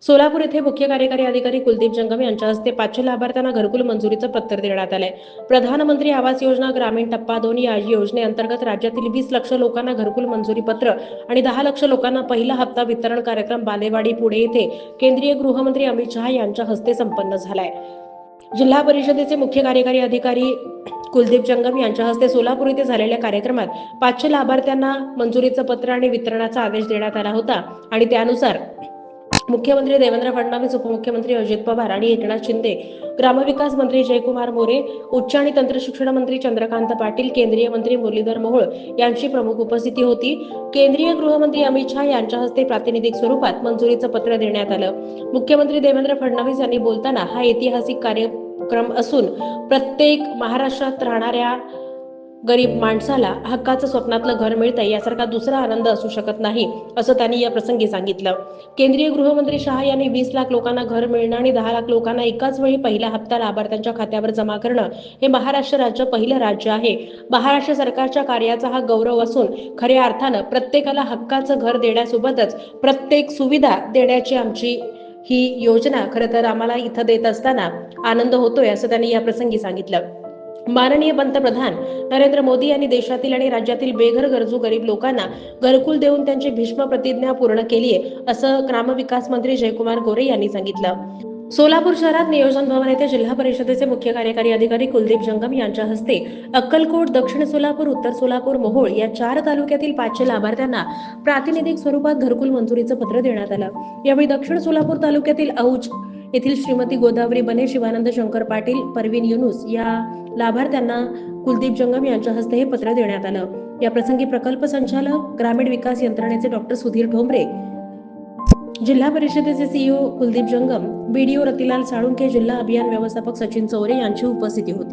सोलापूर येथे मुख्य कार्यकारी अधिकारी कुलदीप जंगम यांच्या हस्ते 500 लाभार्थ्यांना घरकुल मंजुरीचं पत्र देण्यात आलंय. प्रधानमंत्री आवास योजना ग्रामीण टप्पा 2 या योजनेअंतर्गत राज्यातील 20 लक्ष लोकांना घरकुल मंजुरी पत्र आणि 10 लक्ष लोकांना पहिला हप्ता वितरण कार्यक्रम बालेवाडी पुणे येथे केंद्रीय गृहमंत्री अमित शहा यांच्या हस्ते संपन्न झालाय. जिल्हा परिषदेचे मुख्य कार्यकारी अधिकारी कुलदीप जंगम यांच्या हस्ते सोलापूर येथे झालेल्या कार्यक्रमात 500 लाभार्थ्यांना मंजुरीचं पत्र आणि वितरणाचा आदेश देण्यात आला होता आणि त्यानुसार मुख्यमंत्री देवेंद्र फडणवीस, उपमुख्यमंत्री अजित पवार आणि एकनाथ शिंदे, ग्रामविकास मंत्री जयकुमार मोरे, उच्च आणि तंत्रशिक्षण मंत्री चंद्रकांत पाटील, केंद्रीय मंत्री मुरलीधर मोहोळ यांची प्रमुख उपस्थिती होती. केंद्रीय गृहमंत्री अमित शहा यांच्या हस्ते प्रातिनिधिक स्वरूपात मंजुरीचं पत्र देण्यात आलं. मुख्यमंत्री देवेंद्र फडणवीस यांनी बोलताना हा ऐतिहासिक कार्यक्रम असून प्रत्येक महाराष्ट्रात राहणाऱ्या गरीब माणसाला हक्काचं स्वप्नातलं घर मिळतंय यासारखा दुसरा आनंद असू शकत नाही असं त्यांनी या प्रसंगी सांगितलं. केंद्रीय गृहमंत्री शहा यांनी 20 लाख लोकांना घर मिळणं आणि 10 लाख लोकांना एकाच वेळी पहिला हप्ता लाभार्थ्यांच्या खात्यावर जमा करणं हे महाराष्ट्र राज्य पहिलं राज्य आहे. महाराष्ट्र सरकारच्या कार्याचा हा गौरव असून खऱ्या अर्थानं प्रत्येकाला हक्काचं घर देण्यासोबतच प्रत्येक सुविधा देण्याची आमची ही योजना खरं तर आम्हाला इथं देत असताना आनंद होतोय असं त्यांनी या प्रसंगी सांगितलं. माननीय पंतप्रधान नरेंद्र मोदी यांनी देशातील आणि राज्यातील बेघर गरजू गरीब लोकांना घरकुल देऊन त्यांची भीष्म प्रतिज्ञा पूर्ण केली आहे असं ग्रामविकास मंत्री जयकुमार गोरे यांनी सांगितलं. सोलापूर शहरात नियोजन भवन येथे जिल्हा परिषदेचे मुख्य कार्यकारी अधिकारी कुलदीप जंगम यांच्या हस्ते अक्कलकोट, दक्षिण सोलापूर, उत्तर सोलापूर, मोहोळ या 4 तालुक्यातील 500 लाभार्थ्यांना प्रातिनिधिक स्वरूपात घरकुल मंजुरीचं पत्र देण्यात आलं. यावेळी दक्षिण सोलापूर तालुक्यातील औज येथील श्रीमती गोदावरी बने, शिवानंद शंकर पाटील, परवीन युनुस या लाभार्थ्यांना कुलदीप जंगम यांच्या हस्ते हे पत्र देण्यात आलं. या प्रसंगी प्रकल्प संचालक, ग्रामीण विकास यंत्रणेचे डॉक्टर सुधीर ठोंबरे, जिल्हा परिषदेचे सीईओ कुलदीप जंगम, बीडीओ रतिलाल साळुंखे, जिल्हा अभियान व्यवस्थापक सचिन चौरे यांची उपस्थिती होती.